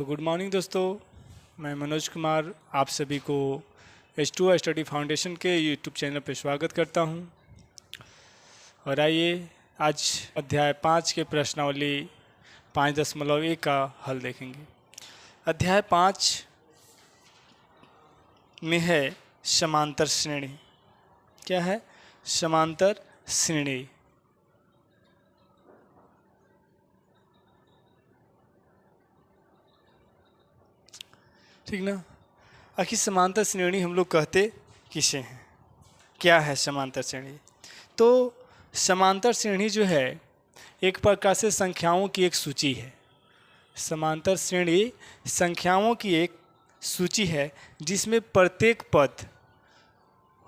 तो good morning दोस्तों, मैं मनोज कुमार आप सभी को H2 स्टडी फाउंडेशन के यूट्यूब चैनल पर स्वागत करता हूं। और आइए आज अध्याय 5 के प्रश्नावली 5.1 का हल देखेंगे। अध्याय 5 में है समांतर श्रेणी। क्या है? समांतर श्रेणी। ठीक ना। आखिर समांतर श्रेणी हम लोग कहते किसे हैं? क्या है समांतर श्रेणी? तो समांतर श्रेणी जो है एक प्रकार से संख्याओं की एक सूची है। समांतर श्रेणी संख्याओं की एक सूची है जिसमें प्रत्येक पद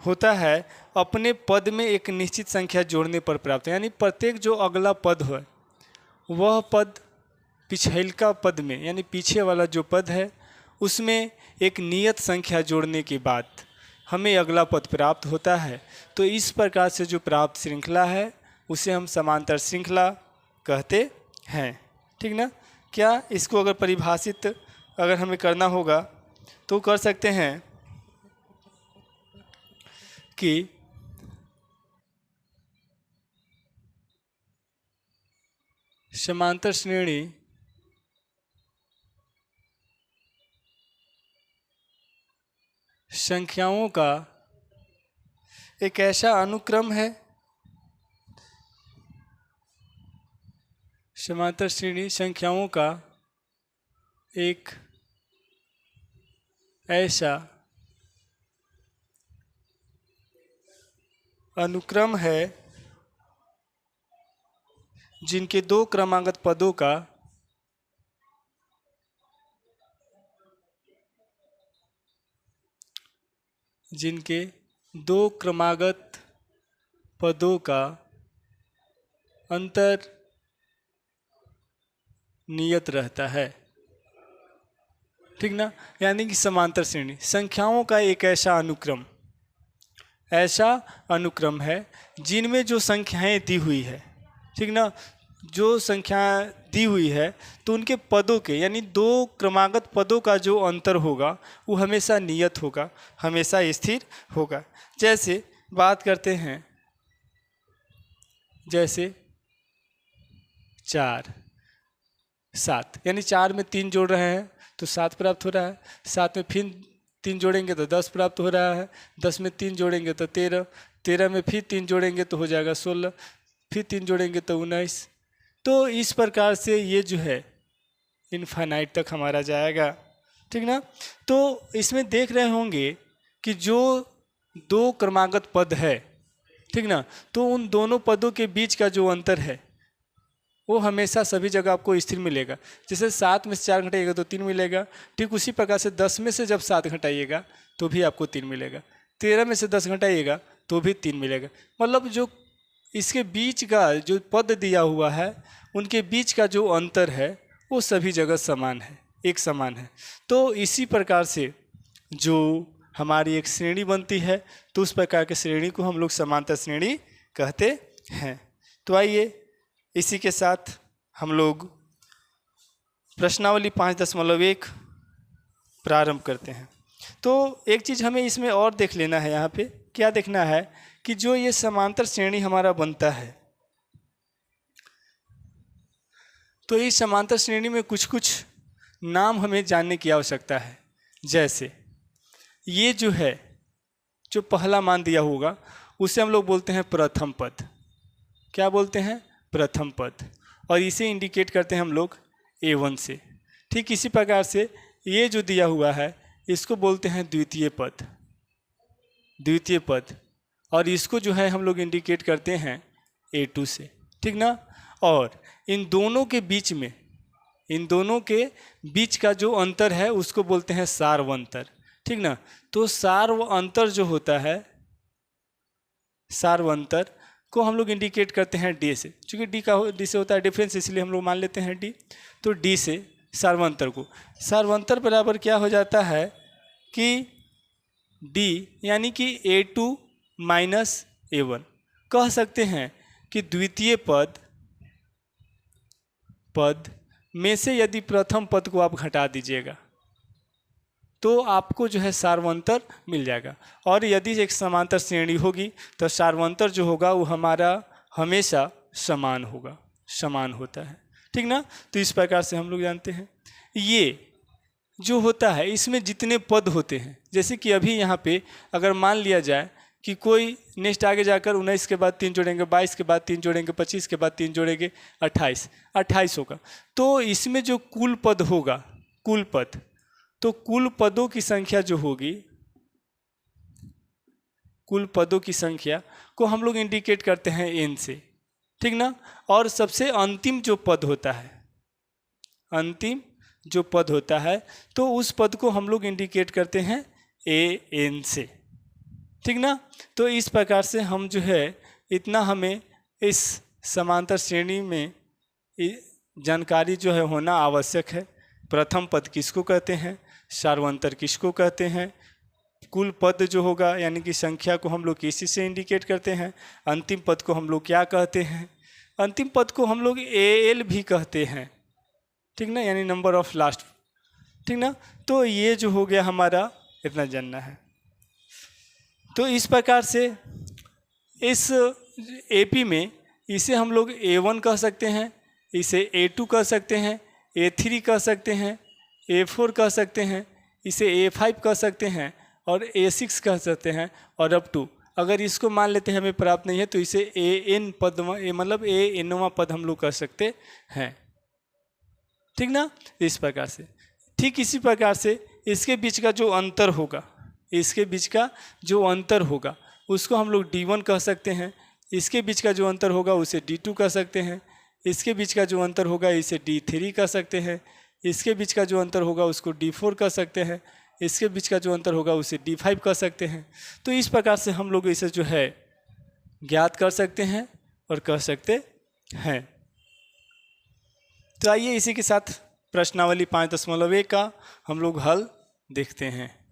होता है अपने पद में एक निश्चित संख्या जोड़ने पर प्राप्त है। यानी प्रत्येक जो अगला पद है वह पद पिछलका पद में यानी पीछे वाला जो पद है उसमें एक नियत संख्या जोड़ने के बाद हमें अगला पद प्राप्त होता है। तो इस प्रकार से जो प्राप्त श्रृंखला है उसे हम समांतर श्रृंखला कहते हैं। ठीक ना। क्या इसको अगर परिभाषित अगर हमें करना होगा तो कर सकते हैं कि समांतर श्रेणी संख्याओं का एक ऐसा अनुक्रम है। समांतर श्रेणी संख्याओं का एक ऐसा अनुक्रम है जिनके दो क्रमागत पदों का अंतर नियत रहता है। ठीक ना। यानी कि समांतर श्रेणी संख्याओं का एक ऐसा अनुक्रम है जिनमें जो संख्याएं दी हुई है, ठीक ना, जो संख्या दी हुई है तो उनके पदों के यानी दो क्रमागत पदों का जो अंतर होगा वो हमेशा नियत होगा, हमेशा स्थिर होगा। जैसे बात करते हैं, जैसे 4 7 यानी 4 में 3 जोड़ रहे हैं तो 7 प्राप्त हो रहा है। 7 में फिर 3 जोड़ेंगे तो 10 प्राप्त हो रहा है। 10 में 3 जोड़ेंगे तो 13, 13 में फिर 3 जोड़ेंगे तो हो जाएगा 16, फिर 3 जोड़ेंगे तो 19। तो इस प्रकार से ये जो है इनफाइनाइट तक हमारा जाएगा। ठीक ना। तो इसमें देख रहे होंगे कि जो दो क्रमागत पद है, ठीक ना, तो उन दोनों पदों के बीच का जो अंतर है वो हमेशा सभी जगह आपको स्थिर मिलेगा। जैसे 7 में से 4 घटाइएगा तो 3 मिलेगा। ठीक उसी प्रकार से 10 में से जब 7 घटाइएगा तो भी आपको 3 मिलेगा। 13 में से 10 घटाइएगा तो भी 3 मिलेगा। मतलब जो इसके बीच का जो पद दिया हुआ है उनके बीच का जो अंतर है वो सभी जगह समान है, एक समान है। तो इसी प्रकार से जो हमारी एक श्रेणी बनती है तो उस प्रकार की श्रेणी को हम लोग समांतर श्रेणी कहते हैं। तो आइए इसी के साथ हम लोग प्रश्नावली 5.1 प्रारंभ करते हैं। तो एक चीज़ हमें इसमें और देख लेना है। यहाँ पे क्या देखना है कि जो ये समांतर श्रेणी हमारा बनता है तो इस समांतर श्रेणी में कुछ कुछ नाम हमें जानने की आवश्यकता है। जैसे ये जो है, जो पहला मान दिया होगा उसे हम लोग बोलते हैं प्रथम पद। क्या बोलते हैं? प्रथम पद। और इसे इंडिकेट करते हैं हम लोग A1 से। ठीक इसी प्रकार से ये जो दिया हुआ है इसको बोलते हैं द्वितीय पद। और इसको जो है हम लोग इंडिकेट करते हैं A2 से। ठीक ना। और इन दोनों के बीच का जो अंतर है उसको बोलते हैं सार्वंतर। ठीक ना। तो सार्वंतर जो होता है, सार्वंतर को हम लोग इंडिकेट करते हैं D से। चूँकि D से होता है डिफरेंस, इसलिए हम लोग मान लेते हैं D। तो D से सार्वंतर बराबर क्या हो जाता है कि D यानी कि A2 माइनस A1। कह सकते हैं कि द्वितीय पद में से यदि प्रथम पद को आप घटा दीजिएगा तो आपको जो है सार्वंतर मिल जाएगा। और यदि एक समांतर श्रेणी होगी तो सार्वंतर जो होगा वो हमारा हमेशा समान होगा, समान होता है, ठीक ना। तो इस प्रकार से हम लोग जानते हैं ये जो होता है इसमें जितने पद होते हैं, जैसे कि अभी यहाँ पे अगर मान लिया जाए कि कोई नेक्स्ट आगे जाकर 19 के बाद 3 जोड़ेंगे, 22 के बाद 3 जोड़ेंगे, 25 के बाद 3 जोड़ेंगे, 28 होगा। तो इसमें जो कुल पद होगा, कुल पद, तो कुल पदों की संख्या जो होगी, कुल पदों की संख्या को हम लोग इंडिकेट करते हैं n से, ठीक ना। और सबसे अंतिम जो पद होता है, अंतिम जो पद होता है तो उस पद को हम लोग इंडिकेट करते हैं an से, ठीक ना। तो इस प्रकार से हम जो है इतना हमें इस समांतर श्रेणी में जानकारी जो है होना आवश्यक है। प्रथम पद किसको कहते हैं, सार्वंतर किसको कहते हैं, कुल पद जो होगा यानी कि संख्या को हम लोग किसी से इंडिकेट करते हैं, अंतिम पद को हम लोग क्या कहते हैं, अंतिम पद को हम लोग AL भी कहते हैं, ठीक ना, यानी नंबर ऑफ लास्ट, ठीक ना। तो ये जो हो गया हमारा इतना जानना है। तो इस प्रकार से इस AP में इसे हम लोग A1 कह सकते हैं, इसे A2 कह सकते हैं, A3 कह सकते हैं, A4 कह सकते हैं, इसे A5 कह सकते हैं और A6 कह सकते हैं। और अप टू अगर इसको मान लेते हैं हमें प्राप्त नहीं है तो इसे AN पद मतलब ANवां पद हम लोग कह सकते हैं, ठीक ना। इस प्रकार से ठीक इसी प्रकार से इसके बीच का जो अंतर होगा, इसके बीच का जो अंतर होगा उसको हम लोग D1 कह सकते हैं, इसके बीच का जो अंतर होगा उसे D2 कह सकते हैं, इसके बीच का जो अंतर होगा इसे D3 कह सकते हैं, इसके बीच का जो अंतर होगा उसको D4 कह सकते हैं, इसके बीच का जो अंतर होगा उसे D5 कह सकते हैं। तो इस प्रकार से हम लोग इसे जो है ज्ञात कर सकते हैं और कह सकते हैं। तो आइए इसी के साथ प्रश्नावली 5.1 का हम लोग हल देखते हैं।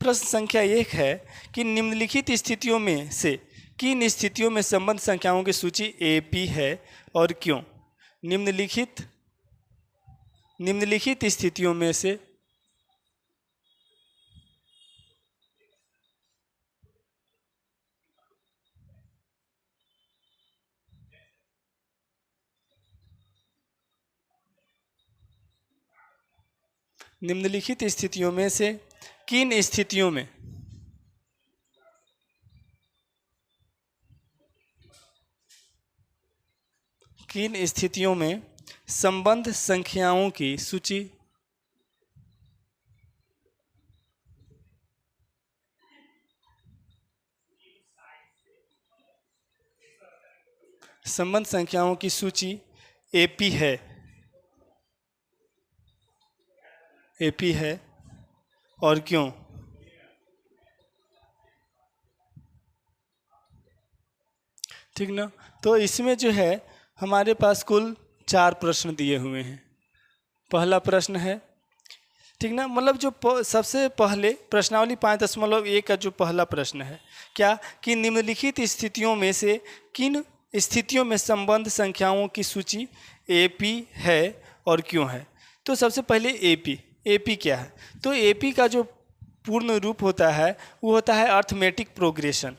प्रश्न संख्या 1 है कि निम्नलिखित स्थितियों में से किन स्थितियों में संबंध संख्याओं की सूची AP है और क्यों। निम्नलिखित स्थितियों में से किन स्थितियों में संबंध संख्याओं की सूची AP है और क्यों। ठीक ना। तो इसमें जो है हमारे पास कुल 4 प्रश्न दिए हुए हैं। पहला प्रश्न है, ठीक ना, मतलब जो सबसे पहले प्रश्नावली 5.1 का जो पहला प्रश्न है क्या कि निम्नलिखित स्थितियों में से किन स्थितियों में संबंध संख्याओं की सूची AP है और क्यों है। तो सबसे पहले AP क्या है। तो AP का जो पूर्ण रूप होता है वो होता है अर्थमेटिक प्रोग्रेशन।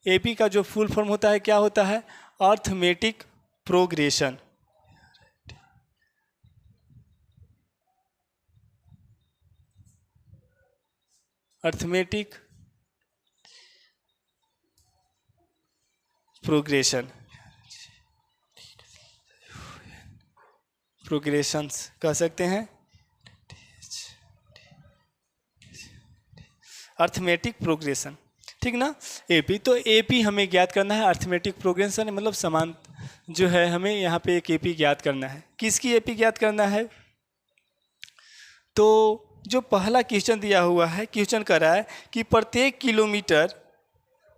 AP का जो फुल फॉर्म होता है क्या होता है, अर्थमेटिक प्रोग्रेशन। अर्थमेटिक प्रोग्रेशंस कह सकते हैं, अर्थमेटिक प्रोग्रेशन, ठीक ना। AP तो AP हमें ज्ञात करना है, अर्थमेटिक प्रोग्रेशन मतलब समान जो है हमें यहाँ पे एक AP ज्ञात करना है। किसकी AP ज्ञात करना है। तो जो पहला क्वेश्चन दिया हुआ है, क्वेश्चन कर रहा है कि प्रत्येक किलोमीटर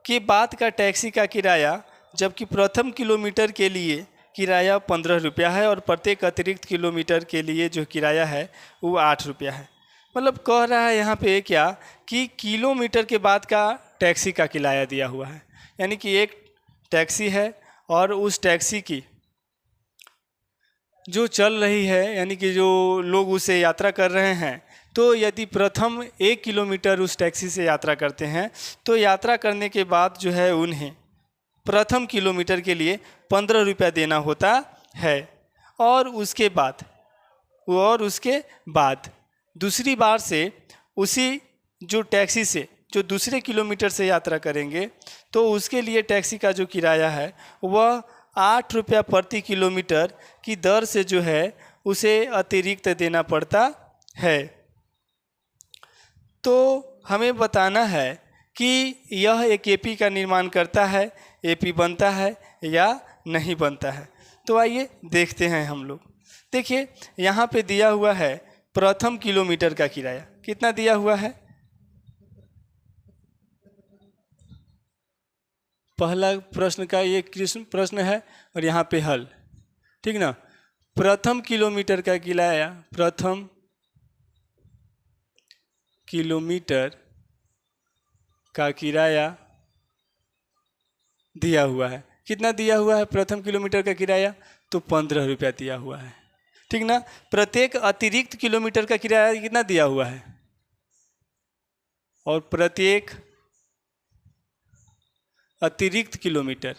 के बाद का टैक्सी का किराया, जबकि प्रथम किलोमीटर के लिए किराया 15 रुपया है और प्रत्येक अतिरिक्त किलोमीटर के लिए जो किराया है वो 8 रुपया है। मतलब कह रहा है यहाँ पे क्या कि किलोमीटर के बाद का टैक्सी का किराया दिया हुआ है, यानी कि एक टैक्सी है और उस टैक्सी की जो चल रही है, यानी कि जो लोग उसे यात्रा कर रहे हैं, तो यदि प्रथम 1 किलोमीटर उस टैक्सी से यात्रा करते हैं तो यात्रा करने के बाद जो है उन्हें प्रथम किलोमीटर के लिए 15 रुपया देना होता है। और उसके बाद दूसरी बार से उसी जो टैक्सी से जो दूसरे किलोमीटर से यात्रा करेंगे तो उसके लिए टैक्सी का जो किराया है वह 8 रुपया प्रति किलोमीटर की दर से जो है उसे अतिरिक्त देना पड़ता है। तो हमें बताना है कि यह एक एपी का निर्माण करता है, एपी बनता है या नहीं बनता है। तो आइए देखते हैं हम लोग। देखिए यहाँ पे दिया हुआ है प्रथम किलोमीटर का किराया कितना दिया हुआ है। पहला प्रश्न का ये प्रश्न है और यहाँ पे हल, ठीक ना। प्रथम किलोमीटर का किराया, प्रथम किलोमीटर का किराया दिया हुआ है। कितना दिया हुआ है प्रथम किलोमीटर का किराया? तो 15 रुपया दिया हुआ है, ठीक ना। प्रत्येक अतिरिक्त किलोमीटर का किराया कितना दिया हुआ है? और प्रत्येक अतिरिक्त किलोमीटर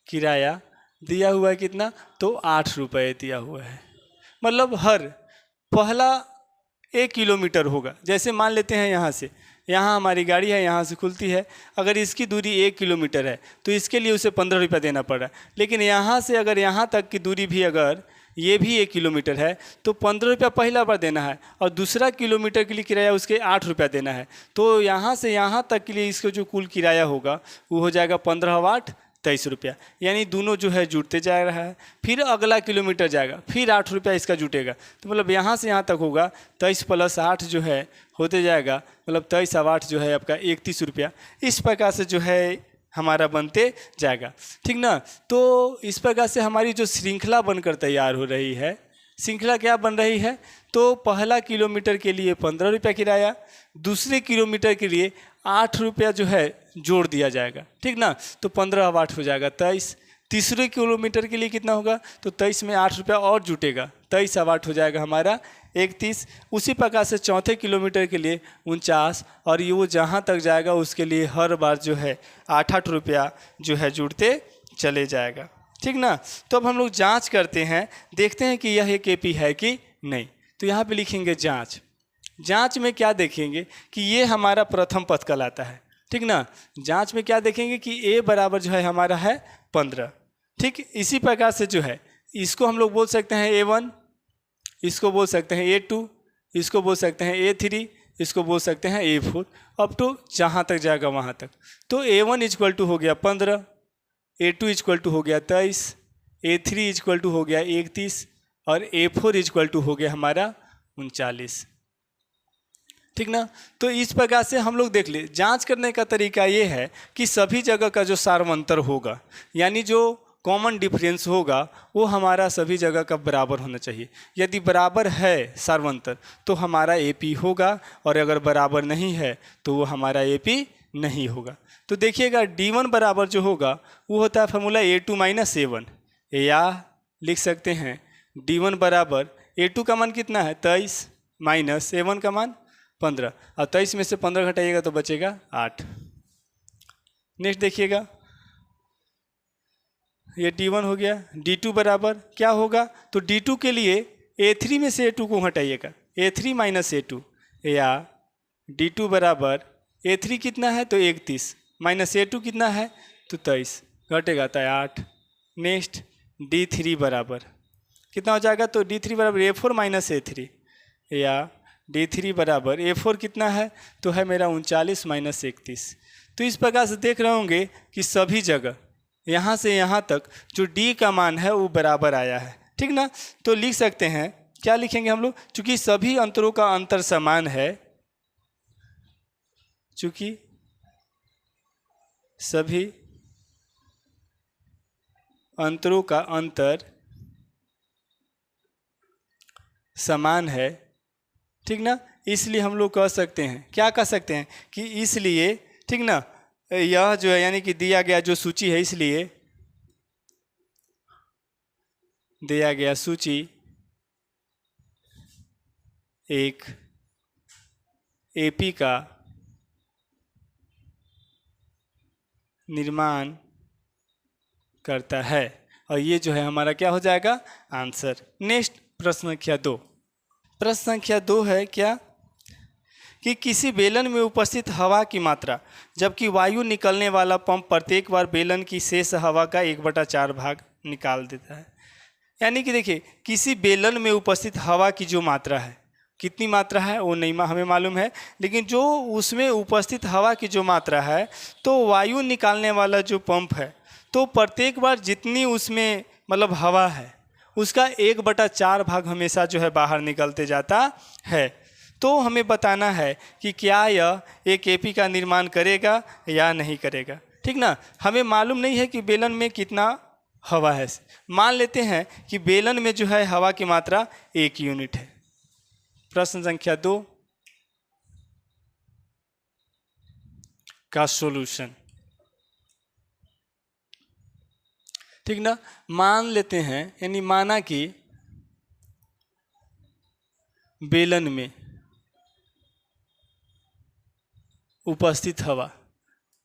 किराया दिया हुआ है कितना? तो 8 रुपये दिया हुआ है। मतलब हर पहला 1 किलोमीटर होगा। जैसे मान लेते हैं यहाँ हमारी गाड़ी है, यहाँ से खुलती है, अगर इसकी दूरी 1 किलोमीटर है तो इसके लिए उसे 15 रुपया देना पड़ रहा है। लेकिन यहाँ से अगर यहाँ तक की दूरी भी अगर ये भी 1 किलोमीटर है तो 15 रुपया पहला बार देना है और दूसरा किलोमीटर के लिए किराया उसके 8 रुपया देना है। तो यहाँ से यहाँ तक के लिए इसका जो कुल किराया होगा वो हो जाएगा 15 23 रुपया। यानी दोनों जो है जुड़ते जा रहा है। फिर अगला किलोमीटर जाएगा, फिर 8 रुपया इसका जुटेगा। तो मतलब यहाँ से यहाँ तक होगा 23 + 8 जो है होते जाएगा, मतलब 23 + 8 जो है आपका 31 रुपया। इस प्रकार से जो है हमारा बनते जाएगा, ठीक ना। तो इस प्रकार से हमारी जो श्रृंखला बनकर तैयार हो रही है, श्रृंखला क्या बन रही है? तो पहला किलोमीटर के लिए 15 रुपया किराया, दूसरे किलोमीटर के लिए 8 रुपया जो है जोड़ दिया जाएगा, ठीक ना। तो 15 + 8 हो जाएगा 23। तीसरे किलोमीटर के लिए कितना होगा? तो 23 में 8 रुपया और जुटेगा, 23 + 8 हो जाएगा हमारा 31। उसी प्रकार से चौथे किलोमीटर के लिए 49, और ये वो जहाँ तक जाएगा उसके लिए हर बार जो है 8 रुपया जो है जुड़ते चले जाएगा, ठीक ना। तो अब हम लोग जांच करते हैं, देखते हैं कि यह एक एपी है कि नहीं। तो यहाँ पे लिखेंगे जांच। जांच में क्या देखेंगे कि ये हमारा प्रथम पद कहलाता है, ठीक ना। जांच में क्या देखेंगे कि a बराबर जो है हमारा है 15, ठीक। इसी प्रकार से जो है इसको हम लोग बोल सकते हैं A1, इसको बोल सकते हैं A2, इसको बोल सकते हैं A3, इसको बोल सकते हैं A4, अप टू जहाँ तक जाएगा वहाँ तक। तो A1 = हो गया 15, A2 = हो गया 23, A3 = हो गया 31 और A4 = हो गया हमारा 39, ठीक ना। तो इस प्रकार से हम लोग देख ले। जांच करने का तरीका ये है कि सभी जगह का जो सार्वंतर होगा, यानी जो कॉमन डिफरेंस होगा, वो हमारा सभी जगह का बराबर होना चाहिए। यदि बराबर है सार्वंतर तो हमारा एपी होगा, और अगर बराबर नहीं है तो वो हमारा एपी नहीं होगा। तो देखिएगा D1 बराबर जो होगा वो होता है फॉर्मूला A2 - A1, या लिख सकते हैं D1 बराबर A2 का मान कितना है 23 माइनस A1 का मान 15, और 23 में से 15 घटाइएगा तो बचेगा 8। नेक्स्ट देखिएगा, ये D1 हो गया। D2 बराबर क्या होगा? तो D2 के लिए A3 में से A2 को हटाइएगा, A3 - A2, या D2 बराबर A3 कितना है तो 31 माइनस A2 कितना है तो 23, घटेगा तो 8। नेक्स्ट D3 बराबर कितना हो जाएगा? तो D3 बराबर A4 - A3, या D3 बराबर A4 कितना है तो है मेरा 39 - 31। तो इस प्रकार से देख रहे होंगे कि सभी जगह यहाँ से यहाँ तक जो D का मान है वो बराबर आया है, ठीक ना। तो लिख सकते हैं, क्या लिखेंगे हम लोग? चूँकि सभी अंतरों का अंतर समान है, चूँकि सभी अंतरों का अंतर समान है, ठीक ना। इसलिए हम लोग कह सकते हैं, क्या कह सकते हैं कि इसलिए, ठीक ना, यह जो है यानी कि दिया गया जो सूची है, इसलिए दिया गया सूची एक एपी का निर्माण करता है। और ये जो है हमारा क्या हो जाएगा, आंसर। नेक्स्ट प्रश्न संख्या 2। प्रश्न संख्या 2 है क्या कि किसी बेलन में उपस्थित हवा की मात्रा जबकि वायु निकलने वाला पंप प्रत्येक बार बेलन की शेष हवा का 1/4 भाग निकाल देता है। यानी कि देखिए, किसी बेलन में उपस्थित हवा की जो मात्रा है, कितनी मात्रा है वो नहीं हमें मालूम है, लेकिन जो उसमें उपस्थित हवा की जो मात्रा है, तो वायु निकालने वाला जो पंप है, तो प्रत्येक बार जितनी उसमें मतलब हवा है उसका 1/4 भाग हमेशा जो है बाहर निकलते जाता है। तो हमें बताना है कि क्या यह एक एपी का निर्माण करेगा या नहीं करेगा, ठीक ना। हमें मालूम नहीं है कि बेलन में कितना हवा है। मान लेते हैं कि बेलन में जो है हवा की मात्रा 1 यूनिट है। प्रश्न संख्या 2 का सॉल्यूशन, ठीक ना। मान लेते हैं, यानी माना कि बेलन में उपस्थित हवा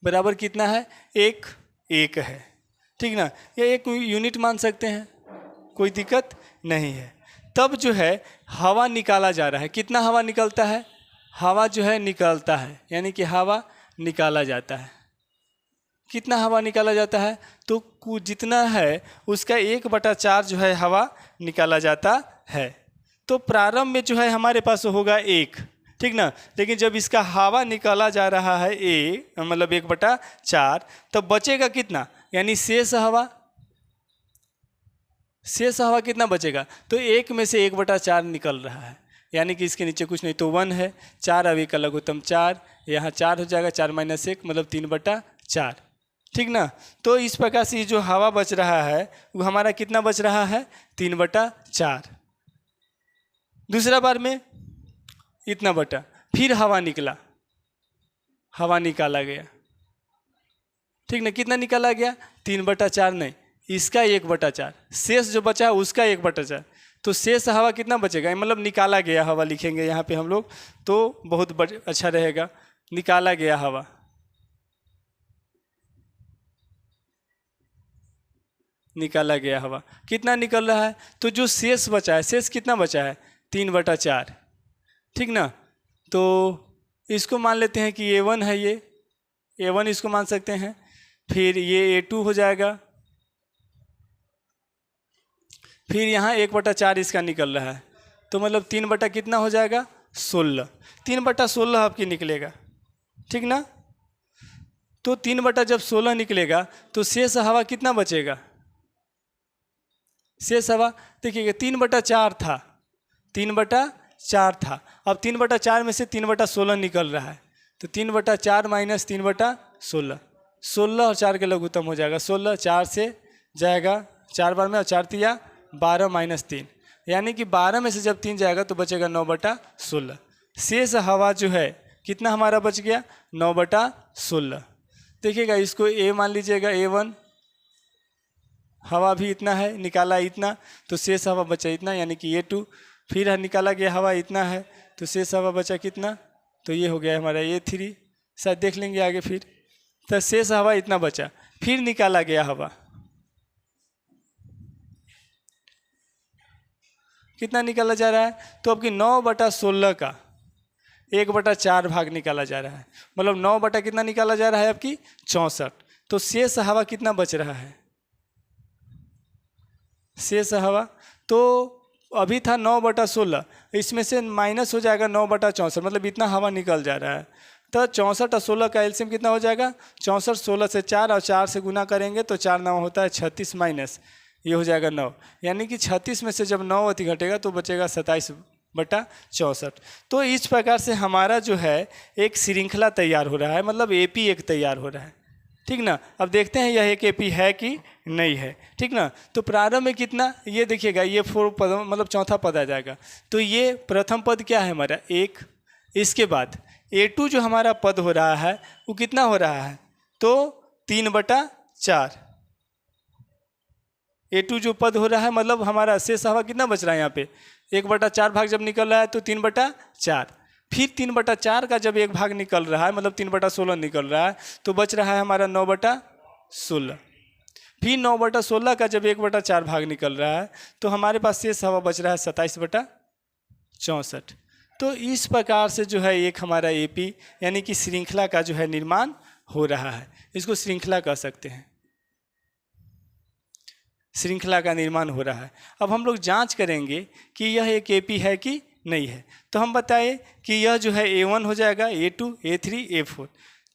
बराबर कितना है, एक है, ठीक ना। ये 1 यूनिट मान सकते हैं, कोई दिक्कत नहीं है। तब जो है हवा निकाला जा रहा है, कितना हवा निकलता है, हवा जो है निकलता है, यानी कि हवा निकाला जाता है। कितना हवा निकाला जाता है, तो जितना है उसका 1/4 जो है हवा निकाला जाता है। तो प्रारंभ में जो है हमारे पास होगा 1, ठीक ना। लेकिन जब इसका हवा निकाला जा रहा है मतलब 1/4, तब बचेगा कितना, यानी शेष हवा कितना बचेगा, तो 1 में से 1/4 निकल रहा है, यानी कि इसके नीचे कुछ नहीं तो 1 है। 4 अब एक लघुत्तम 4, यहाँ 4 हो जाएगा, 4 - 1 मतलब 3/4, ठीक ना। तो इस प्रकार से जो हवा बच रहा है वो हमारा कितना बच रहा है, 3/4। दूसरा बार में इतना बटा, फिर हवा निकाला गया, ठीक ना। कितना निकाला गया, 3/4 नहीं, इसका 1/4, शेष जो बचा है उसका 1/4। तो शेष हवा कितना बचेगा, मतलब निकाला गया हवा लिखेंगे यहाँ पे हम लोग, तो बहुत अच्छा रहेगा। निकाला गया हवा, निकाला गया हवा कितना निकल रहा है, तो जो शेष बचा है, शेष कितना बचा है, 3/4, ठीक ना। तो इसको मान लेते हैं कि A1 है, ये A1 इसको मान सकते हैं। फिर ये A2 हो जाएगा, फिर यहाँ 1/4 इसका निकल रहा है, तो मतलब 3 कितना हो जाएगा, 16। 3/16 आपकी निकलेगा, ठीक ना। तो 3 जब 16 निकलेगा तो शेष हवा कितना बचेगा, शेष हवा देखिएगा 3/4 था, 3/4 था। अब 3/4 में से 3/16 निकल रहा है, तो 3/4 - 3/16, 16 और 4 के लघुत्तम हो जाएगा, 16 4 से जाएगा 4 बार में, और 4 तिया 12 - 3, यानी कि 12 में से जब 3 जाएगा तो बचेगा 9/16। शेष हवा जो है कितना हमारा बच गया, 9/16। देखिएगा इसको A मान लीजिएगा, A1 हवा भी इतना है, निकाला इतना, तो शेष हवा बचा इतना, यानी कि A2। फिर निकाला गया हवा इतना है, तो शेष हवा बचा कितना, तो ये हो गया हमारा A3। शायद देख लेंगे आगे फिर। तो शेष हवा इतना बचा, फिर निकाला गया हवा कितना निकाला जा रहा है, तो आपकी 9/16 का 1/4 भाग निकाला जा रहा है, मतलब 9 कितना निकाला जा रहा है आपकी 64। तो शेष हवा कितना बच रहा है, शेष हवा तो अभी था 9/16, इसमें से माइनस हो जाएगा 9/64, मतलब इतना हवा निकल जा रहा है। तो 64 और 16 का एलसीएम कितना हो जाएगा, 64, 16 से 4 और 4 से गुना करेंगे तो 4 9 होता है 36 माइनस ये हो जाएगा 9, यानी कि 36 में से जब 9 अति घटेगा तो बचेगा 27/64। तो इस प्रकार से हमारा जो है एक श्रृंखला तैयार हो रहा है, मतलब एपी एक तैयार हो रहा है। ठीक ना। अब देखते हैं यह एक एपी है कि नहीं है, ठीक ना। तो प्रारंभ में कितना, ये देखिएगा ये 4 पद मतलब चौथा पद आ जाएगा। तो ये प्रथम पद क्या है हमारा 1। इसके बाद A2 जो हमारा पद हो रहा है वो कितना हो रहा है, तो 3/4। A2 जो पद हो रहा है मतलब हमारा शेष हवा कितना बच रहा है यहाँ पे, 1/4 भाग जब निकल रहा है तो 3/4। फिर 3/4 का जब एक भाग निकल रहा है मतलब 3/16 निकल रहा है तो बच रहा है हमारा 9/16। फिर 9/16 का जब 1/4 भाग निकल रहा है तो हमारे पास शेष हवा बच रहा है 27/64। तो इस प्रकार से जो है एक हमारा एपी यानी कि श्रृंखला का जो है निर्माण हो रहा है। इसको श्रृंखला कह सकते हैं, श्रृंखला का निर्माण हो रहा है। अब हम लोग जांच करेंगे कि यह एक एपी है कि नहीं है। तो हम बताए कि यह जो है A1 हो जाएगा, A2, A3, A4।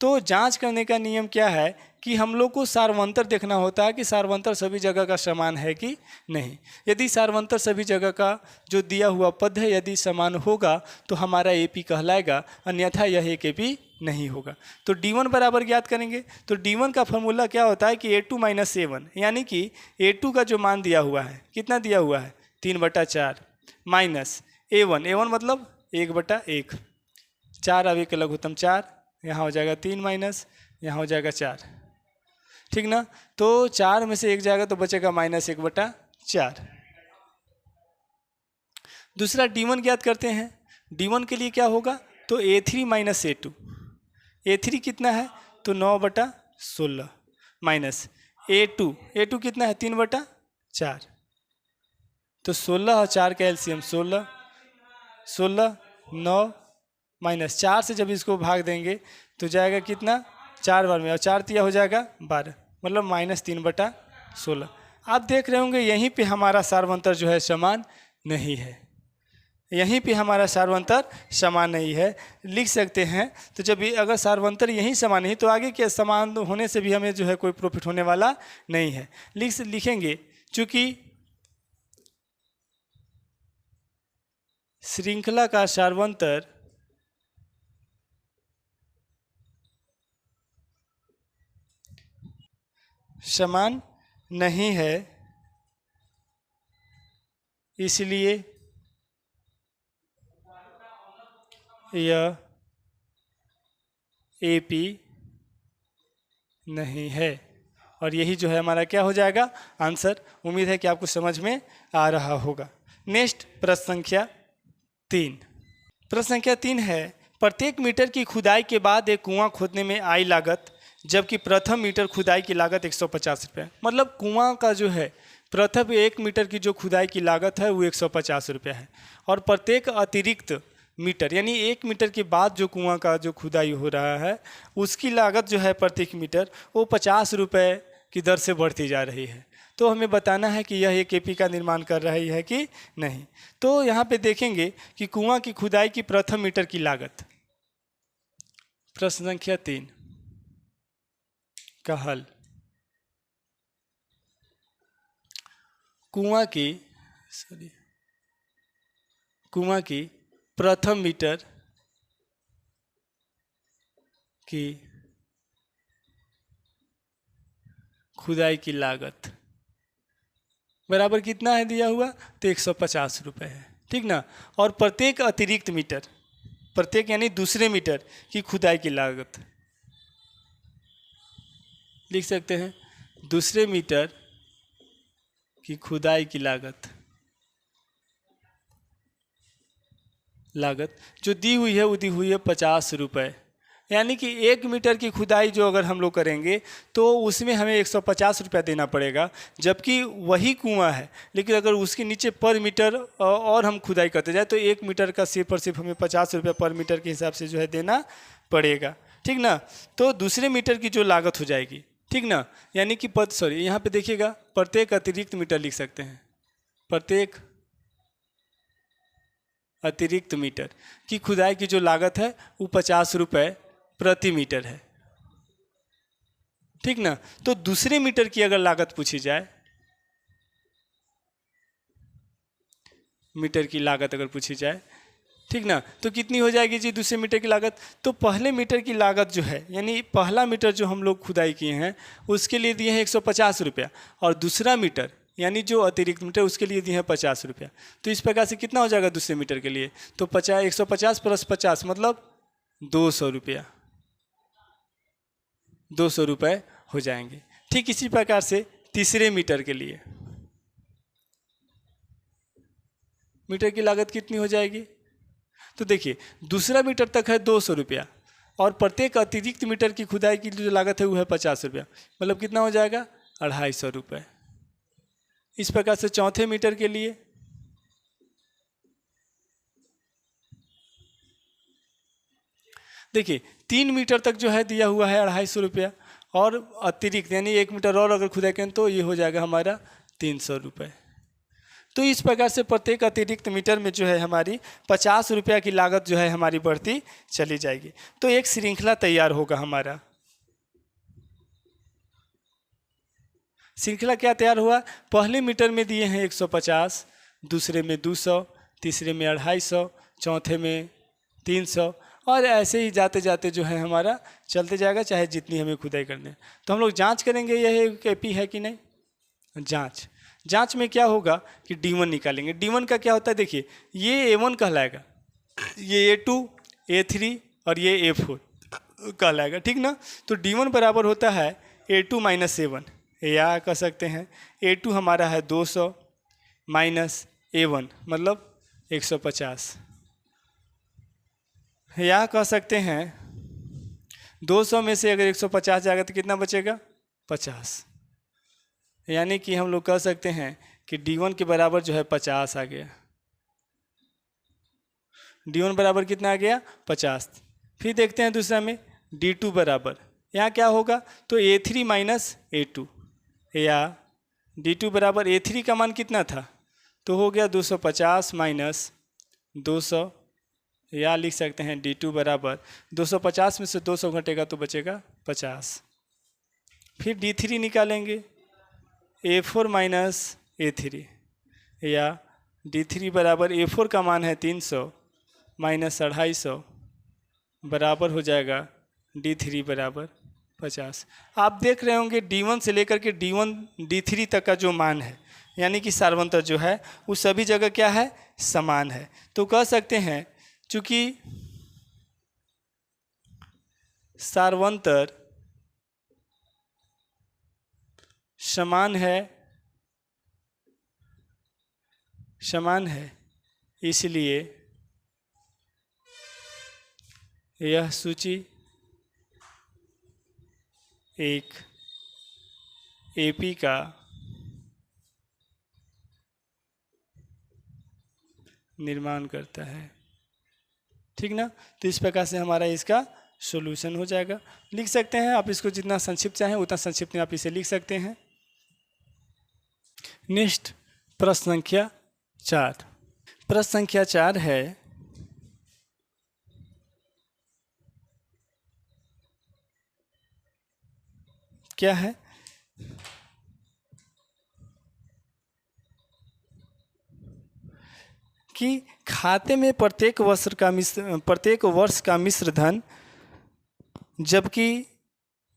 तो जांच करने का नियम क्या है कि हम लोग को सार्वंतर देखना होता है कि सार्वंतर सभी जगह का समान है कि नहीं। यदि सार्वंतर सभी जगह का जो दिया हुआ पद है यदि समान होगा तो हमारा एपी कहलाएगा, अन्यथा यह एक एपी नहीं होगा। तो D1 बराबर ज्ञात करेंगे। तो D1 का फॉर्मूला क्या होता है कि A2 माइनस A1, यानी कि A2 का जो मान दिया हुआ है कितना दिया हुआ है 3/4 माइनस A1 मतलब 1/1। 4 अब एक लघुत्तम 4, यहाँ हो जाएगा 3 माइनस यहाँ हो जाएगा 4, ठीक ना। तो 4 में से 1 जाएगा तो बचेगा -1/4। दूसरा D1 ज्ञात करते हैं। D1 के लिए क्या होगा, तो A3 माइनस A2। A3 कितना है तो 9/16 माइनस A2 कितना है 3/4। तो 16 और 4 का एलसीएम 16, 9 माइनस 4 से जब इसको भाग देंगे तो जाएगा कितना 4 बार में, और 4 तिया हो जाएगा 12 मतलब -3/16। आप देख रहे होंगे यहीं पे हमारा सार्वंतर जो है समान नहीं है, यहीं पे हमारा सार्वंतर समान नहीं है। लिख सकते हैं तो जब अगर सार्वंतर यहीं समान नहीं तो आगे के समान होने से भी हमें जो है कोई प्रॉफिट होने वाला नहीं है। लिखेंगे चूँकि श्रृंखला का सार्वंतर समान नहीं है इसलिए यह एपी नहीं है। और यही जो है हमारा क्या हो जाएगा आंसर। उम्मीद है कि आपको समझ में आ रहा होगा। नेक्स्ट प्रश्न संख्या 3। प्रश्न संख्या 3 है, प्रत्येक मीटर की खुदाई के बाद एक कुआं खोदने में आई लागत जबकि प्रथम मीटर खुदाई की लागत 150 रुपये। मतलब कुआं का जो है प्रथम 1 मीटर की जो खुदाई की लागत है वो 150 रुपये है, और प्रत्येक अतिरिक्त मीटर यानी 1 मीटर के बाद जो कुआं का जो खुदाई हो रहा है उसकी लागत जो है प्रत्येक मीटर वो 50 रुपये की दर से बढ़ती जा रही है। तो हमें बताना है कि यह एक एपी का निर्माण कर रही है कि नहीं। तो यहाँ पे देखेंगे कि कुआं की खुदाई की प्रथम मीटर की लागत। प्रश्न संख्या 3 का हल। कुआं की प्रथम मीटर की खुदाई की लागत बराबर कितना है दिया हुआ तो 150 रुपये है, ठीक ना। और प्रत्येक अतिरिक्त मीटर, प्रत्येक यानी दूसरे मीटर की खुदाई की लागत लिख सकते हैं, दूसरे मीटर की खुदाई की लागत जो दी हुई है वो दी हुई है 50 रुपये। यानी कि 1 मीटर की खुदाई जो अगर हम लोग करेंगे तो उसमें हमें 150 रुपया देना पड़ेगा, जबकि वही कुआं है लेकिन अगर उसके नीचे पर मीटर और हम खुदाई करते जाए तो 1 मीटर का सिर्फ और सिर्फ हमें 50 रुपया पर मीटर के हिसाब से जो है देना पड़ेगा, ठीक ना। तो दूसरे मीटर की जो लागत हो जाएगी, ठीक ना, यानी कि यहाँ पे देखिएगा प्रत्येक अतिरिक्त मीटर लिख सकते हैं, प्रत्येक अतिरिक्त मीटर की खुदाई की जो लागत है वो 50 रुपये प्रति मीटर है, ठीक ना। तो दूसरे मीटर की अगर लागत पूछी जाए, मीटर की लागत अगर पूछी जाए ठीक ना। तो कितनी हो जाएगी जी दूसरे मीटर की लागत? तो पहले मीटर की लागत जो है, यानी पहला मीटर जो हम लोग खुदाई किए हैं उसके लिए दिए हैं 150 रुपया, और दूसरा मीटर यानी जो अतिरिक्त मीटर उसके लिए दिए हैं 50 रुपया। तो इस प्रकार से कितना हो जाएगा दूसरे मीटर के लिए? तो 150 प्लस 50 मतलब 200 रुपया, 200 रुपये हो जाएंगे। ठीक इसी प्रकार से तीसरे मीटर के लिए मीटर की लागत कितनी हो जाएगी? तो देखिए दूसरा मीटर तक है 200 रुपया, और प्रत्येक अतिरिक्त मीटर की खुदाई की जो लागत है वो है 50 रुपया, मतलब कितना हो जाएगा? 250 रुपये। इस प्रकार से चौथे मीटर के लिए देखिए 3 मीटर तक जो है दिया हुआ है 250 रुपया, और अतिरिक्त यानी 1 मीटर और अगर खुदाई करें तो ये हो जाएगा हमारा 300 रुपये। तो इस प्रकार से प्रत्येक अतिरिक्त मीटर में जो है हमारी 50 रुपया की लागत जो है हमारी बढ़ती चली जाएगी। तो एक श्रृंखला तैयार होगा हमारा। श्रृंखला क्या तैयार हुआ? पहले मीटर में दिए हैं 150, दूसरे में 200, तीसरे में 250, चौथे में 300, और ऐसे ही जाते जाते जो है हमारा चलते जाएगा, चाहे जितनी हमें खुदाई करनी है। तो हम लोग जांच करेंगे यह केपी है कि नहीं। जांच में क्या होगा कि D1 निकालेंगे। D1 का क्या होता है? देखिए ये A1 कहलाएगा, ये A2, A3 और ये A4 कहलाएगा, ठीक ना। तो D1 बराबर होता है A2 माइनस A1, या कह सकते हैं A2 हमारा है 200 माइनस A1 मतलब 150, या कह सकते हैं 200 में से अगर 150 जाएगा तो कितना बचेगा? 50। यानी कि हम लोग कह सकते हैं कि D1 के बराबर जो है 50 आ गया। D1 बराबर कितना आ गया? 50। फिर देखते हैं दूसरा में D2 बराबर, यहाँ क्या होगा? तो A3 माइनस A2, या D2 बराबर A3 का मान कितना था? तो हो गया 250 माइनस 200, या लिख सकते हैं D2 बराबर 250 में से 200 घटेगा तो बचेगा 50। फिर D3 निकालेंगे, A4 माइनस A3, या D3 बराबर A4 का मान है 300 माइनस 250 बराबर हो जाएगा D3 बराबर 50। आप देख रहे होंगे D1 से लेकर के D3 तक का जो मान है, यानी कि सार्वंतर जो है वो सभी जगह क्या है? समान है। तो कह सकते हैं चूँकि सार्वंतर समान है, इसलिए यह सूची एक एपी का निर्माण करता है, ठीक ना। तो इस प्रकार से हमारा इसका सॉल्यूशन हो जाएगा। लिख सकते हैं आप इसको, जितना संक्षिप्त चाहें उतना संक्षिप्त में आप इसे लिख सकते हैं। नेक्स्ट प्रश्न संख्या 4। प्रश्न संख्या 4 है, क्या है कि खाते में प्रत्येक वर्ष का मिश्र धन, जबकि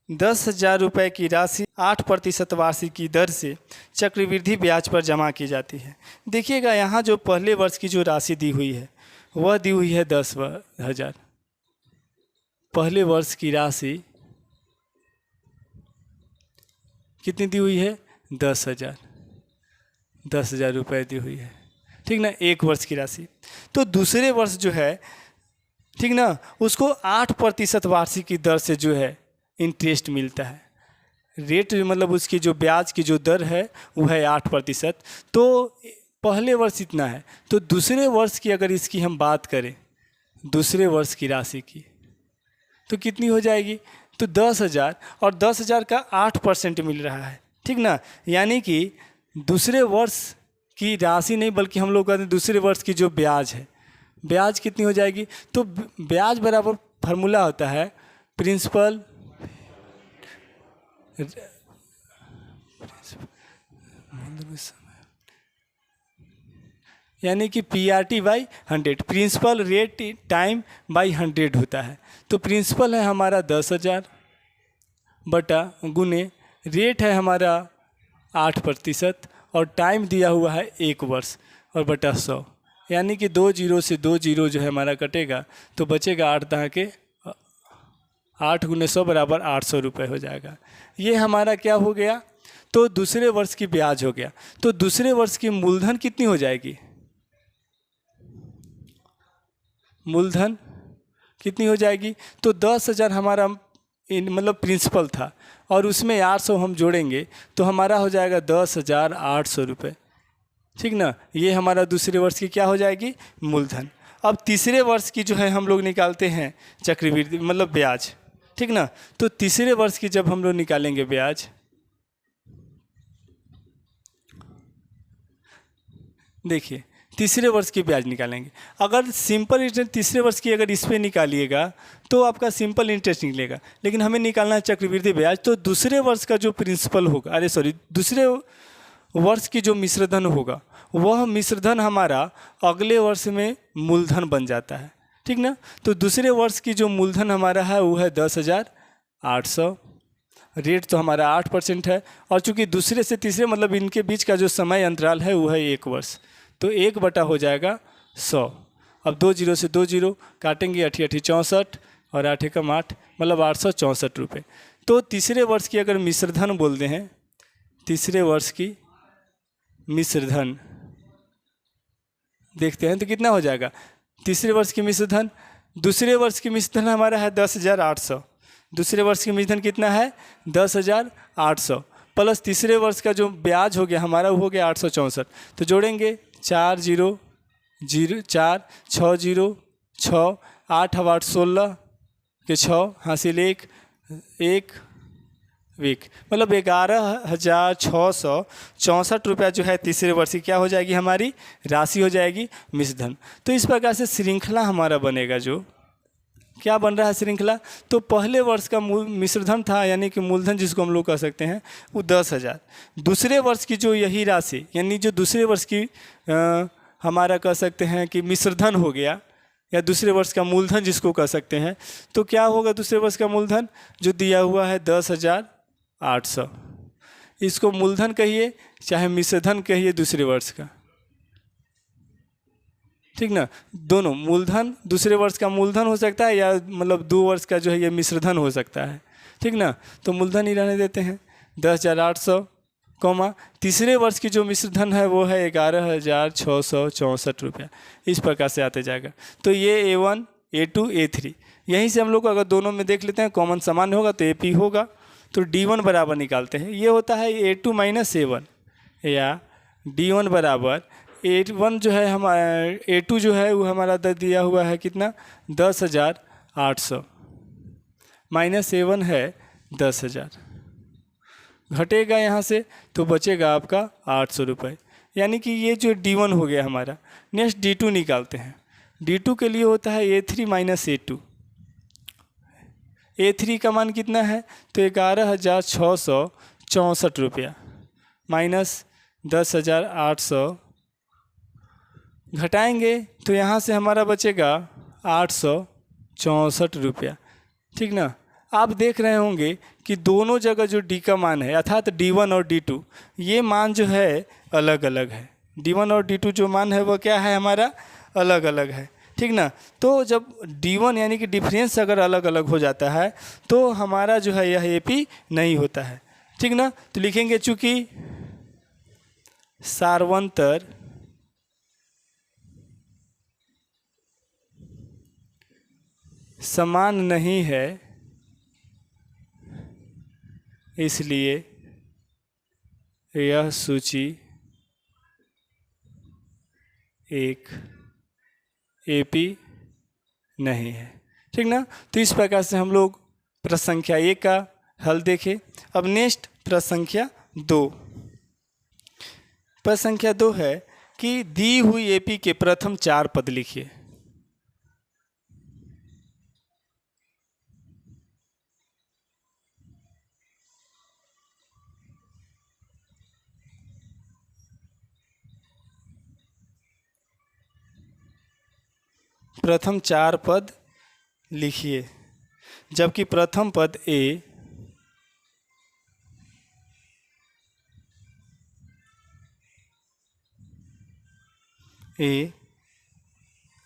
10,000 रुपये की राशि 8% वार्षिक की दर से चक्रवृद्धि ब्याज पर जमा की जाती है। देखिएगा यहाँ जो पहले वर्ष की जो राशि दी हुई है वह दी हुई है 10,000। पहले वर्ष की राशि कितनी दी हुई है? 10,000, 10,000 रुपये दी हुई है, ठीक ना, एक वर्ष की राशि। तो दूसरे वर्ष जो है, ठीक ना, उसको 8% वार्षिक की दर से जो है इंटरेस्ट मिलता है। रेट मतलब उसकी जो ब्याज की जो दर है वो है 8%। तो पहले वर्ष इतना है, तो दूसरे वर्ष की अगर इसकी हम बात करें, दूसरे वर्ष की राशि की, तो कितनी हो जाएगी? तो 10,000, और 10,000 का 8% मिल रहा है, ठीक ना। यानी कि दूसरे वर्ष की राशि नहीं, बल्कि हम लोग कहते हैं दूसरे वर्ष की जो ब्याज है, ब्याज कितनी हो जाएगी? तो ब्याज बराबर फार्मूला होता है प्रिंसिपल यानी कि PRT by 100, principal rate time by 100 होता है। तो प्रिंसिपल है हमारा 10,000 बटा गुने रेट है हमारा 8% और टाइम दिया हुआ है 1 वर्ष और बटा 100, यानी कि 2 जीरो से 2 जीरो जो है हमारा कटेगा तो बचेगा 8 दहा के 8 गुने 100 बराबर 800 रुपये हो जाएगा। ये हमारा क्या हो गया, तो दूसरे वर्ष की ब्याज हो गया। तो दूसरे वर्ष की मूलधन कितनी हो जाएगी, मूलधन कितनी हो जाएगी, तो 10,000 हमारा मतलब प्रिंसिपल था और उसमें 800 हम जोड़ेंगे तो हमारा हो जाएगा 10,800 रुपये, ठीक ना। ये हमारा दूसरे वर्ष की क्या हो जाएगी, मूलधन। अब तीसरे वर्ष की जो है हम लोग निकालते हैं चक्रवृद्धि मतलब ब्याज, ठीक ना। तो तीसरे वर्ष की जब हम लोग निकालेंगे ब्याज, देखिए तीसरे वर्ष की ब्याज निकालेंगे। अगर सिंपल इंटरेस्ट तीसरे वर्ष की अगर इस पर निकालिएगा तो आपका सिंपल इंटरेस्ट निकलेगा, लेकिन हमें निकालना है चक्रवृद्धि ब्याज। तो दूसरे वर्ष का जो प्रिंसिपल होगा, अरे सॉरी, दूसरे वर्ष की जो मिश्रधन होगा वह मिश्रधन हमारा अगले वर्ष में मूलधन बन जाता है, ठीक ना। तो दूसरे वर्ष की जो मूलधन हमारा है वो है 10,800, रेट तो हमारा 8% है और चूंकि दूसरे से तीसरे मतलब इनके बीच का जो समय अंतराल है वो है 1 वर्ष, तो 1 बटा हो जाएगा 100। अब 2 जीरो से 2 जीरो काटेंगे, 8 8 64 और 8 एकम 8 मतलब 864 रुपये। तो तीसरे वर्ष की अगर मिश्रधन बोलते हैं, तीसरे वर्ष की मिश्रधन देखते हैं तो कितना हो जाएगा, तीसरे वर्ष की मिश्रधन, दूसरे वर्ष की मिश्रधन हमारा है 10,800, दूसरे वर्ष की मिश्रधन कितना है 10,800 प्लस तीसरे वर्ष का जो ब्याज हो गया हमारा वो हो गया 864। तो जोड़ेंगे 4 जीरो 0 4 6 जीरो 6 8 8 16 के 6 हासिल 1 1 वीक मतलब 11,664 रुपया जो है तीसरे वर्ष की क्या हो जाएगी, हमारी राशि हो जाएगी मिश्रधन। तो इस प्रकार से श्रृंखला हमारा बनेगा, जो क्या बन रहा है श्रृंखला, तो पहले वर्ष का मिश्रधन था यानी कि मूलधन जिसको हम लोग कह सकते हैं वो 10,000, दूसरे वर्ष की जो यही राशि यानी जो दूसरे वर्ष की हमारा कह सकते हैं कि मिश्रधन हो गया या दूसरे वर्ष का मूलधन जिसको कह सकते हैं, तो क्या होगा दूसरे वर्ष का मूलधन जो दिया हुआ है 10,800, इसको मूलधन कहिए चाहे मिश्रधन कहिए दूसरे वर्ष का, ठीक ना। दोनों मूलधन दूसरे वर्ष का मूलधन हो सकता है या मतलब 2 वर्ष का जो है ये मिश्रधन हो सकता है, ठीक ना। तो मूलधन ही रहने देते हैं 10,800 कौमा तीसरे वर्ष की जो मिश्रधन है वो है 11,664 रुपया। इस प्रकार से आते जाएगा। तो ये A1 A2 A3 यहीं से हम लोग अगर दोनों में देख लेते हैं कॉमन समान होगा तो AP होगा, तो D1 बराबर निकालते हैं। ये होता है A2 माइनस A1 या D1 बराबर A1 जो है हमारा A2 जो है वो हमारा दिया हुआ है कितना 10,800 माइनस A1 है 10,000, घटेगा यहाँ से तो बचेगा आपका 800 रुपये, यानी कि ये जो D1 हो गया हमारा। नेक्स्ट D2 निकालते हैं। D2 के लिए होता है A3 माइनस A2। A3 का मान कितना है तो 11,664 रुपया माइनस 10,800 घटाएंगे तो यहाँ से हमारा बचेगा 864 रुपया, ठीक ना। आप देख रहे होंगे कि दोनों जगह जो D का मान है अर्थात D1 और D2 ये मान जो है अलग अलग है। D1 और D2 जो मान है वो क्या है हमारा अलग अलग है, ठीक ना। तो जब D1 यानी कि डिफरेंस अगर अलग अलग हो जाता है तो हमारा जो है यह AP नहीं होता है, ठीक ना। तो लिखेंगे चूँकि सार्वंतर समान नहीं है इसलिए यह सूची एक AP नहीं है, ठीक ना। तो इस प्रकार से हम लोग प्रश्न संख्या 1 का हल देखें। अब नेक्स्ट प्रश्न संख्या 2। प्रश्न संख्या 2 है कि दी हुई AP के प्रथम 4 पद लिखिए। प्रथम 4 पद लिखिए, जबकि प्रथम पद ए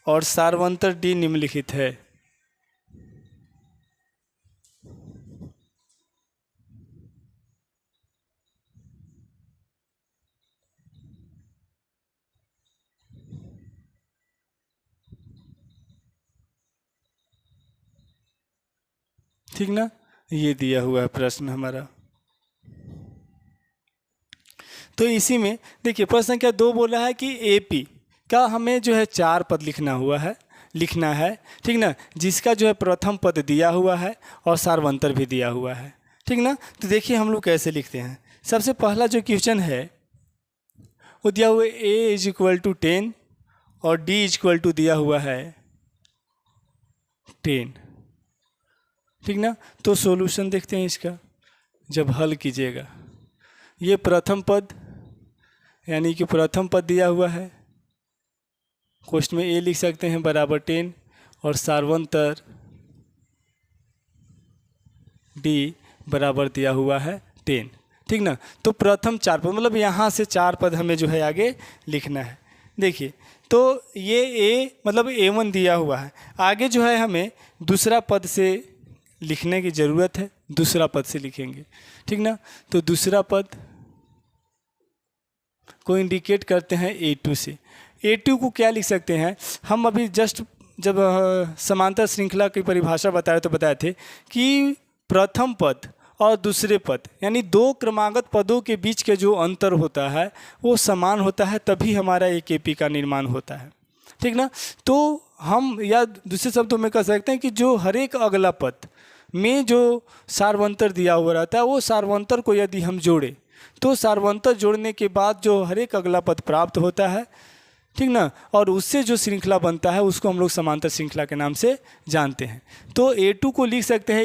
और सार्वंतर डी निम्नलिखित है। ठीक ना, ये दिया हुआ है प्रश्न हमारा। तो इसी में देखिए प्रश्न संख्या 2 बोला है कि एपी का हमें जो है 4 पद लिखना है, ठीक ना, जिसका जो है प्रथम पद दिया हुआ है और सार्वंतर भी दिया हुआ है, ठीक ना। तो देखिए हम लोग कैसे लिखते हैं। सबसे पहला जो क्वेश्चन है वो दिया हुआ है a = 10 और d = दिया हुआ है 10, ठीक ना। तो सॉल्यूशन देखते हैं इसका। जब हल कीजिएगा, ये प्रथम पद यानी कि प्रथम पद दिया हुआ है, क्वेश्चन में ए लिख सकते हैं बराबर 10 और सार्वंतर डी बराबर दिया हुआ है 10, ठीक ना। तो प्रथम 4 पद मतलब यहाँ से 4 पद हमें जो है आगे लिखना है। देखिए तो ये ए मतलब A1 दिया हुआ है, आगे जो है हमें दूसरा पद से लिखने की ज़रूरत है, दूसरा पद से लिखेंगे, ठीक ना। तो दूसरा पद को इंडिकेट करते हैं A2 से। A2 को क्या लिख सकते हैं हम, अभी जस्ट जब समांतर श्रृंखला की परिभाषा बताए थे कि प्रथम पद और दूसरे पद यानी 2 क्रमागत पदों के बीच के जो अंतर होता है वो समान होता है, तभी हमारा एक एपी का निर्माण होता है, ठीक ना। तो हम या दूसरे शब्दों में कह सकते हैं कि जो हर एक अगला पद में जो सार्वंतर दिया हुआ रहता है वो सार्वंतर को यदि हम जोड़ें तो सार्वंतर जोड़ने के बाद जो हर एक अगला पद प्राप्त होता है, ठीक ना, और उससे जो श्रृंखला बनता है उसको हम लोग समांतर श्रृंखला के नाम से जानते हैं। तो A2 को लिख सकते हैं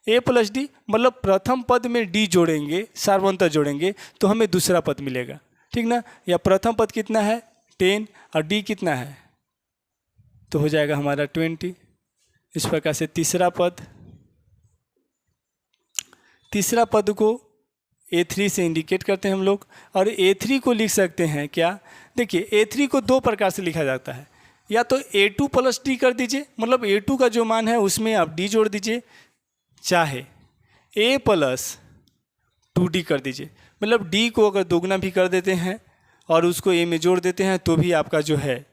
A+D मतलब प्रथम पद में D जोड़ेंगे, सार्वंतर जोड़ेंगे तो हमें दूसरा पद मिलेगा, ठीक ना। या प्रथम पद कितना है 10 और D कितना है तो हो जाएगा हमारा 20। इस प्रकार से तीसरा पद को A3 से इंडिकेट करते हैं हम लोग, और A3 को लिख सकते हैं क्या, देखिए A3 को 2 प्रकार से लिखा जाता है। या तो A2 + D कर दीजिए, मतलब A2 का जो मान है उसमें आप D जोड़ दीजिए, चाहे A + 2D कर दीजिए, मतलब D को अगर दोगुना भी कर देते हैं और उसको A में जोड़ देते हैं तो भी आपका जो है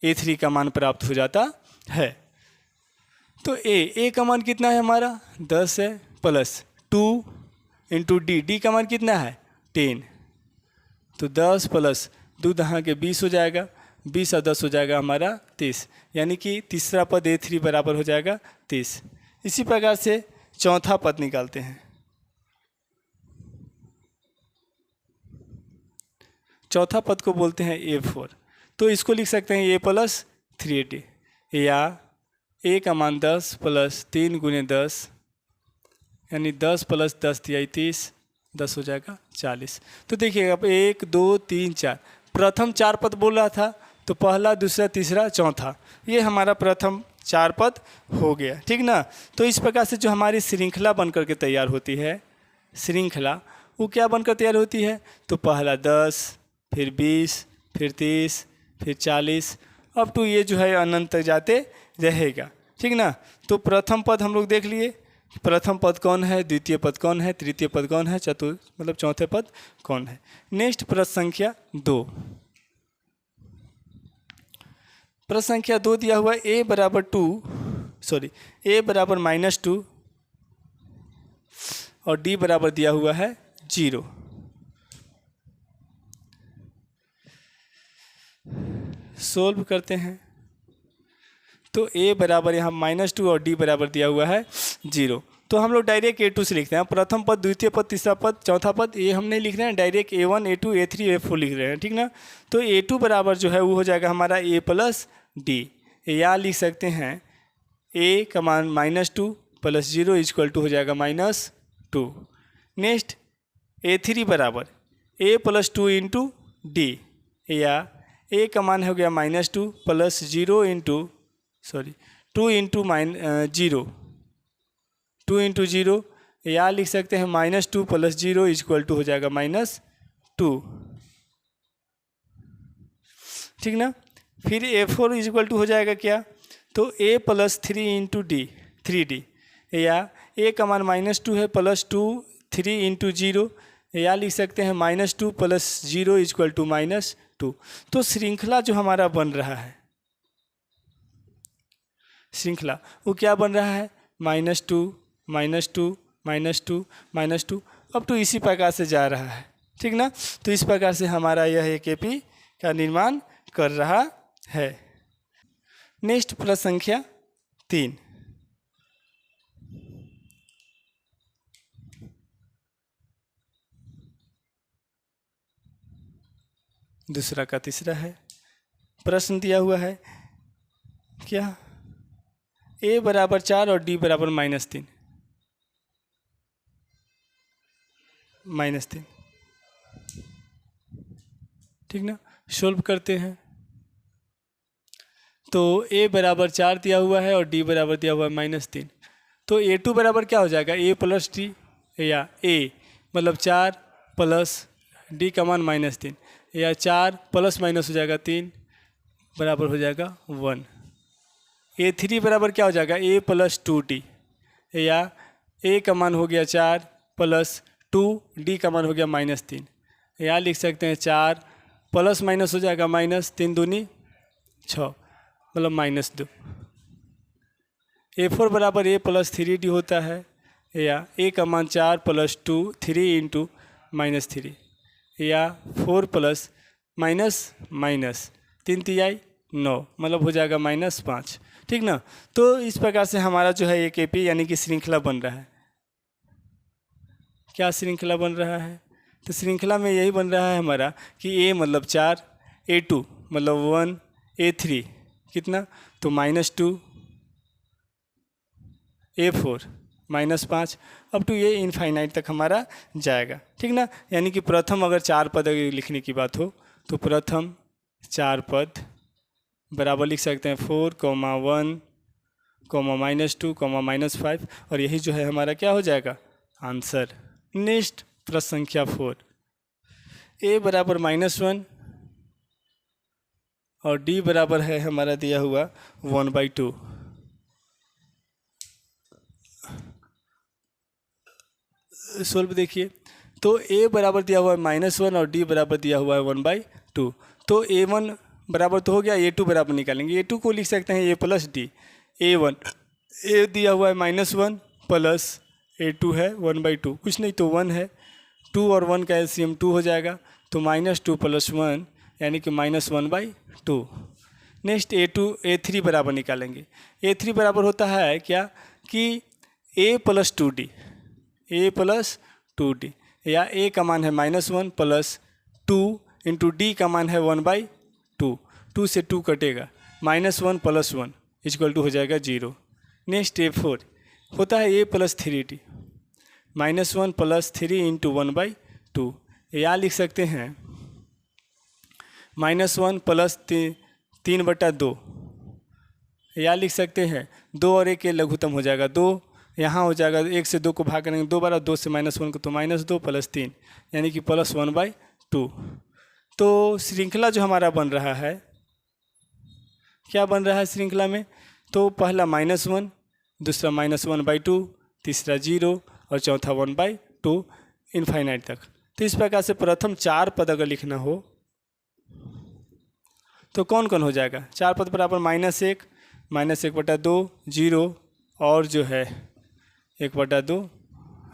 A3 का मान प्राप्त हो जाता है। तो A का मान कितना है हमारा 10 है, प्लस 2 × D का मान कितना है 10, तो 10 + 2 दहाँ के 20 हो जाएगा, 20 और 10 हो जाएगा हमारा 30, यानी कि तीसरा पद A3 बराबर हो जाएगा 30। इसी प्रकार से चौथा पद निकालते हैं। चौथा पद को बोलते हैं A4, तो इसको लिख सकते हैं A + 3D, या A का मान 10 + 3 × 10 यानी 10 + 10 = 30, 10 हो जाएगा 40। तो देखिए अब 1 2 3 4 प्रथम 4 पद बोल रहा था, तो पहला दूसरा तीसरा चौथा ये हमारा प्रथम 4 पद हो गया, ठीक ना। तो इस प्रकार से जो हमारी श्रृंखला बनकर के तैयार होती है, श्रृंखला वो क्या बनकर तैयार होती है, तो पहला 10 फिर 20 फिर 30 फिर 40 अब तो ये जो है अनंत तक जाते रहेगा, ठीक ना। तो प्रथम पद हम लोग देख लिए, प्रथम पद कौन है, द्वितीय पद कौन है, तृतीय पद कौन है, चतुर्थ मतलब चौथे पद कौन है। नेक्स्ट प्रश्न संख्या 2। प्रश्न संख्या 2 दिया हुआ A = -2 और D बराबर दिया हुआ है 0। सोल्व करते हैं तो A बराबर यहाँ -2 और D बराबर दिया हुआ है 0। तो हम लोग डायरेक्ट A2 से लिखते हैं, प्रथम पद द्वितीय पद तीसरा पद चौथा पद ये हम नहीं लिख रहे हैं, direct A1 A2 A3 A4 लिख रहे हैं, ठीक ना। तो A2 बराबर जो है वो हो जाएगा हमारा A + D, या लिख सकते हैं A का मान -2 + 0 = हो जाएगा -2। नेक्स्ट A3 बराबर A + 2 × D, या ए का मान हो गया -2 plus 0 into 2 into zero 2 into zero, या लिख सकते हैं -2 प्लस 0 इक्वल टू हो जाएगा -2, ठीक ना। फिर A4 इक्वल टू हो जाएगा क्या, तो A plus 3 into D 3D, या A का मान -2 है प्लस 2 3 इंटू जीरो, या लिख सकते हैं -2 प्लस 0 इक्वल टू -2। तो श्रृंखला जो हमारा बन रहा है, श्रृंखला वो क्या बन रहा है, -2 -2 -2 -2 अब तो इसी प्रकार से जा रहा है, ठीक ना। तो इस प्रकार से हमारा यह AKP का निर्माण कर रहा है। नेक्स्ट प्रश्न संख्या 3, दूसरा का तीसरा है। प्रश्न दिया हुआ है क्या, A बराबर 4 और D बराबर -3, ठीक ना। सोल्व करते हैं। तो A बराबर 4 दिया हुआ है और D बराबर दिया हुआ है -3, तो A2 बराबर क्या हो जाएगा, A प्लस D, या A मतलब 4 प्लस D का मान -3, या 4 प्लस माइनस हो जाएगा 3 बराबर हो जाएगा 1। A3 बराबर क्या हो जाएगा, A प्लस 2D, या A का मान हो गया 4 प्लस 2 D का मान हो गया -3, या लिख सकते हैं 4 प्लस माइनस हो जाएगा -3 दूनी 6 मतलब -2। A4 बराबर A प्लस 3D होता है, या A का मान 4 प्लस 2 3 इंटू -3, या 4 प्लस माइनस 3 तिहाई 9 मतलब हो जाएगा -5, ठीक ना। तो इस प्रकार से हमारा जो है AKP यानी कि श्रृंखला बन रहा है। क्या श्रृंखला बन रहा है, तो श्रृंखला में यही बन रहा है हमारा कि A मतलब 4, A2 मतलब 1, A3 कितना तो -2, A4 -5, अब तो ये इनफाइनाइट तक हमारा जाएगा, ठीक ना। यानी कि प्रथम अगर 4 पद लिखने की बात हो तो प्रथम 4 पद बराबर लिख सकते हैं 4, 1, -2, -5, और यही जो है हमारा क्या हो जाएगा आंसर। नेक्स्ट प्रश्न संख्या 4, A बराबर -1 और D बराबर है हमारा दिया हुआ 1/2। सोल्व देखिए, तो A बराबर दिया हुआ है -1 और D बराबर दिया हुआ है 1/2, तो A1 बराबर तो हो गया, A2 बराबर निकालेंगे। A2 को लिख सकते हैं A plus D, A1 A दिया हुआ है -1 प्लस A2 है 1/2, कुछ नहीं तो 1 है, 2 और 1 का एलसीएम 2 हो जाएगा, तो -2 प्लस 1 यानी कि -1/2। नेक्स्ट A3 बराबर निकालेंगे। A3 बराबर होता है क्या कि A plus 2D, A plus 2D, या A का मान है -1 प्लस 2 इंटू D का मान है 1/2, 2 से 2 कटेगा, -1 प्लस 1 इक्वल टू हो जाएगा 0। नेक्स्ट A4 होता है A plus 3D, -1 plus 3 into 1/2, या लिख सकते हैं -1 प्लस 3/2, या लिख सकते हैं 2 और 1 के लघुत्तम हो जाएगा 2, यहाँ हो जाएगा 1 से 2 को भाग करेंगे 2 बार, 2 से -1 को तो -2 प्लस 3 यानी कि प्लस 1/2। तो श्रृंखला जो हमारा बन रहा है, क्या बन रहा है श्रृंखला में, तो पहला -1, दूसरा -1/2, तीसरा 0 और चौथा 1/2 इनफाइनाइट तक। तो इस प्रकार से प्रथम 4 पद अगर लिखना हो तो कौन कौन हो जाएगा, 4 पद बराबर -1, -1/2, 0 और जो है 1/2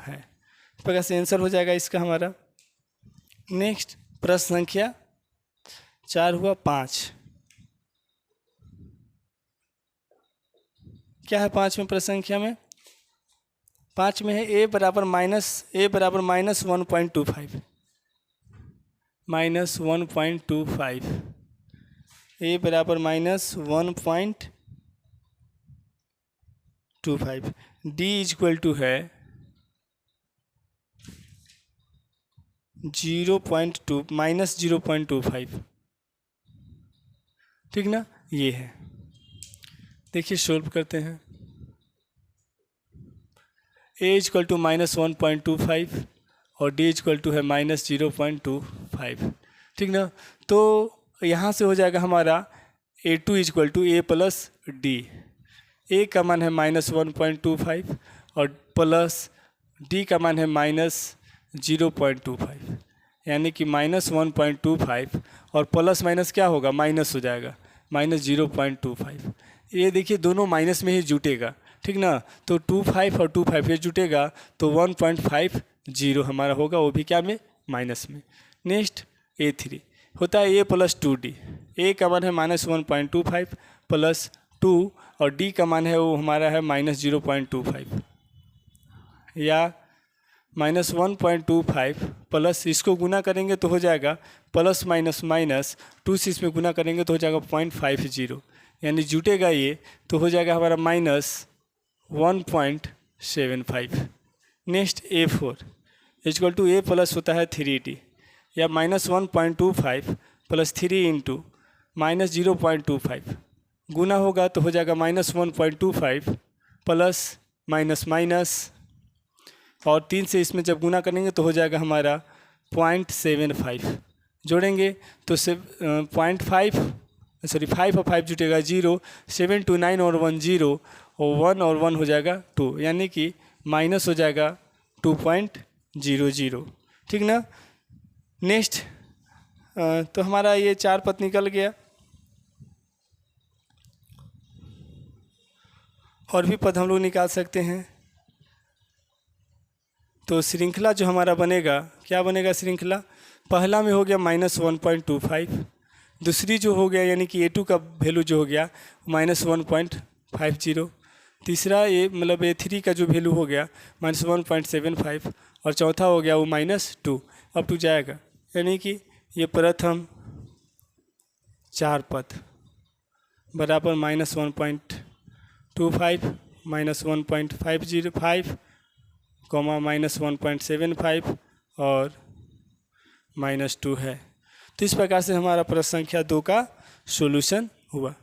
है। इस प्रकार से आंसर हो जाएगा इसका हमारा। नेक्स्ट प्रश्न संख्या 4 हुआ 5, क्या है 5 में प्रश्न संख्या में, 5 में है A बराबर -1.25, A बराबर -1.25, D इक्वल टू है 0.2 -0.25, ठीक ना, ये है। देखिए सोल्व करते हैं। a इक्वल टू -1.25 और d इक्वल टू है -0.25, ठीक ना। तो यहाँ से हो जाएगा हमारा a2 equal to a plus D. a का मान है -1.25 और प्लस d का मान है -0.25, यानी कि -1.25 और प्लस माइनस क्या होगा, माइनस हो जाएगा, -0.25। ये देखिए दोनों माइनस में ही जुटेगा, ठीक ना। तो 25 और 25 ये जुटेगा तो 1.50 हमारा होगा, वो भी क्या में, माइनस में। नेक्स्ट a3 होता है a प्लस 2d। a का मान है -1.25 प्लस 2 और d का मान है वो हमारा है -0.25 या -1.25 प्लस इसको गुना करेंगे तो हो जाएगा प्लस माइनस माइनस 2 से इसमें गुना करेंगे तो हो जाएगा 0.50, यानी जुटेगा ये तो हो जाएगा हमारा -1.75। Next a4 equal to a plus होता है 3d या -1.25 प्लस 3 इंटू -0.25 गुना होगा तो हो जाएगा -1.25 प्लस माइनस माइनस और 3 से इसमें जब गुना करेंगे तो हो जाएगा हमारा 0.75। जोड़ेंगे तो 5 और 5 जुटेगा 0, 7 to 9 और 1 0 और 1 और 1 हो जाएगा 2, यानी कि माइनस हो जाएगा 2.00, ठीक ना। नेक्स्ट तो हमारा ये 4 पद निकल गया। और भी पद हम लोग निकाल सकते हैं। तो श्रृंखला जो हमारा बनेगा, क्या बनेगा श्रृंखला, पहला में हो गया -1.25, दूसरी जो हो गया यानी कि a2 का वैल्यू जो हो गया -1.50, तीसरा ये मतलब a3 का जो वैल्यू हो गया -1.75 और चौथा हो गया वो -2 अप टू जाएगा, यानी कि ये प्रथम 4 पद बराबर -1.25 -1.505 -1.75 और -2 है। तो इस प्रकार से हमारा प्रश्न संख्या 2 का सॉल्यूशन हुआ।